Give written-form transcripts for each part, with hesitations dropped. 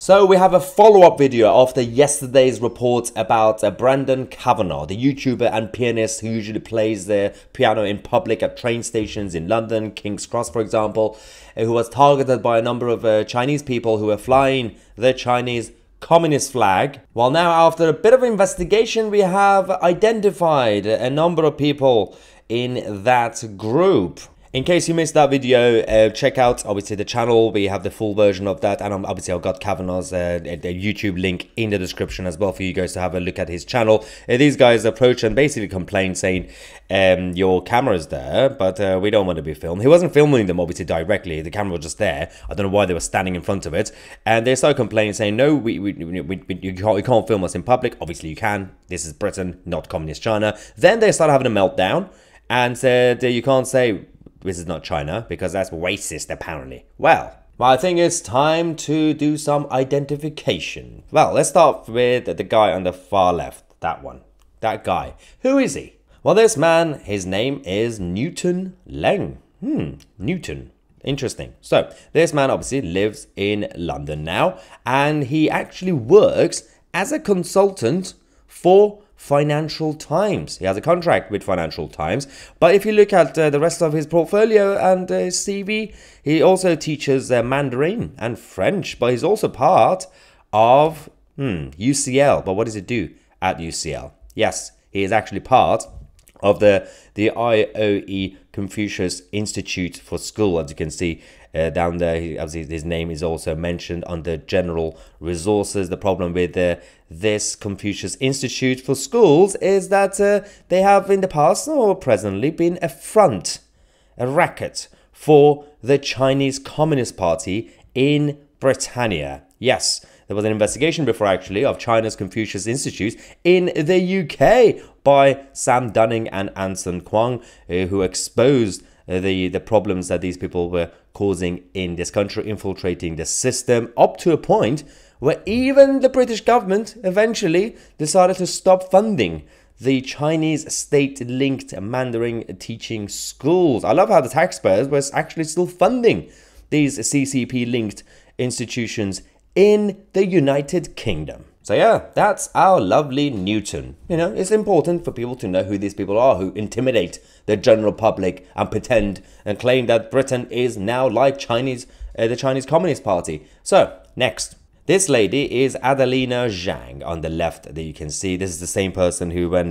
So we have a follow-up video after yesterday's report about Brandon Kavanagh, the YouTuber and pianist who usually plays the piano in public at train stations in London, King's Cross for example, who was targeted by a number of Chinese people who were flying the Chinese Communist flag. Well, now after a bit of investigation, we have identified a number of people in that group. In case you missed that video, check out obviously the channel. We have the full version of that, and obviously I've got Kavanagh's the YouTube link in the description as well for you guys to have a look at his channel. These guys approach and basically complain saying, your camera's there, but we don't want to be filmed. He wasn't filming them obviously directly. The camera was just there. I don't know why they were standing in front of it, and they started complaining saying, no, you can't film us in public. Obviously you can. This is Britain, not communist China. Then they started having a meltdown and said, you can't say this is not China, because that's racist, apparently. Well, I think it's time to do some identification. Well, let's start with the guy on the far left. That one. That guy. Who is he? Well, this man, his name is Newton Leng. Newton. Interesting. So, this man obviously lives in London now, and he actually works as a consultant for Financial Times. He has a contract with Financial Times, but if you look at the rest of his portfolio and his CV, he also teaches Mandarin and French, but he's also part of UCL. But what does he do at UCL? Yes, he is actually part of the IOE Confucius Institute for School. As you can see down there, his name is also mentioned under general resources. The problem with this Confucius Institute for Schools is that they have in the past or presently been a racket for the Chinese Communist Party in Britannia. Yes, there was an investigation before actually of China's Confucius Institute in the UK by Sam Dunning and Anson Kwong, who exposed the problems that these people were causing in this country, infiltrating the system, up to a point where even the British government eventually decided to stop funding the Chinese state-linked Mandarin teaching schools. I love how the taxpayers was actually still funding these CCP-linked institutions in the United Kingdom. So yeah, that's our lovely Newton. You know, it's important for people to know who these people are who intimidate the general public and pretend and claim that Britain is now like the Chinese Communist Party. So, next. This lady is Adelina Zhang on the left that you can see. This is the same person who, when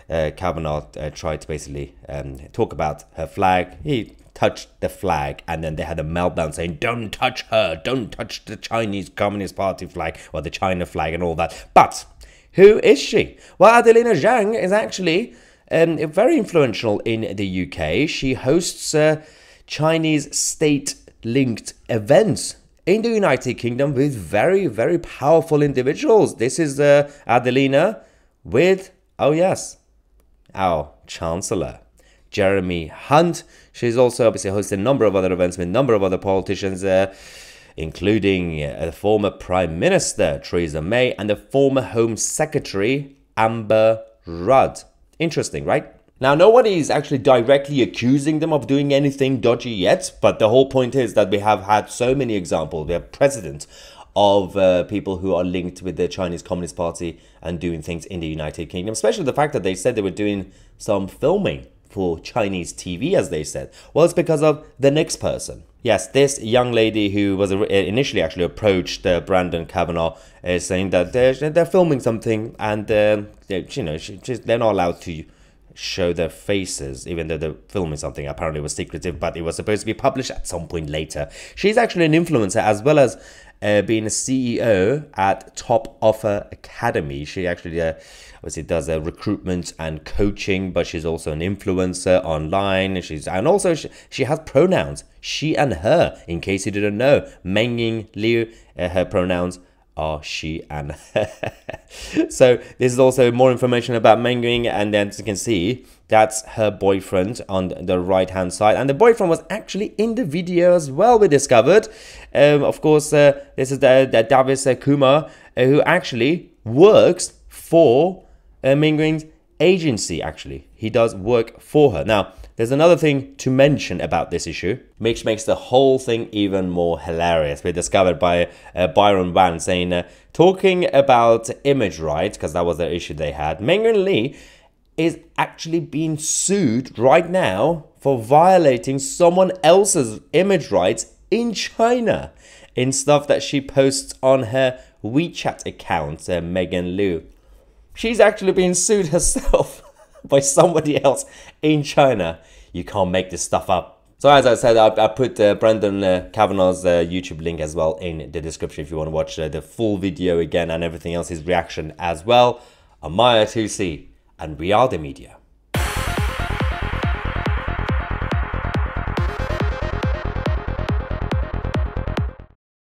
Kavanagh tried to basically talk about her flag, he touched the flag, and then they had a meltdown saying, don't touch her, don't touch the Chinese Communist Party flag, or the China flag and all that. But who is she? Well, Adelina Zhang is actually very influential in the UK. She hosts Chinese state-linked events in the United Kingdom with very, very powerful individuals. This is Adelina with, oh yes, our Chancellor, Jeremy Hunt. She's also obviously hosted a number of other events with a number of other politicians, including the former Prime Minister, Theresa May, and the former Home Secretary, Amber Rudd. Interesting, right? Now, nobody's actually directly accusing them of doing anything dodgy yet, but the whole point is that we have had so many examples. We have precedent of people who are linked with the Chinese Communist Party and doing things in the United Kingdom, especially the fact that they said they were doing some filming for Chinese TV, as they said. Well, it's because of the next person. Yes, this young lady who was initially actually approached Brandon Kavanagh, saying that they're filming something, and you know, they're not allowed to show their faces, even though they're filming something. Apparently it was secretive, but it was supposed to be published at some point later. She's actually an influencer, as well as being a CEO at Top Offer Academy. She actually obviously does recruitment and coaching, but she's also an influencer online. And also she has pronouns, she and her, in case you didn't know. Mengying Liu, her pronouns are she and her. So this is also more information about Mengying, and then as you can see, that's her boyfriend on the right hand side, and the boyfriend was actually in the video as well, we discovered. Of course, this is the Davis Kumar, who actually works for Mengying's agency. Actually, he does work for her. Now, There's another thing to mention about this issue, which makes the whole thing even more hilarious. We're discovered by Byron Van saying, talking about image rights, because that was the issue they had, Megan Lee is actually being sued right now for violating someone else's image rights in China in stuff that she posts on her WeChat account, Megan Liu. She's actually being sued herself by somebody else in China. You can't make this stuff up. So as I said, I put Brendan Kavanaugh's YouTube link as well in the description if you want to watch the full video again and everything else, his reaction as well. I'm Tousi, and we are the media.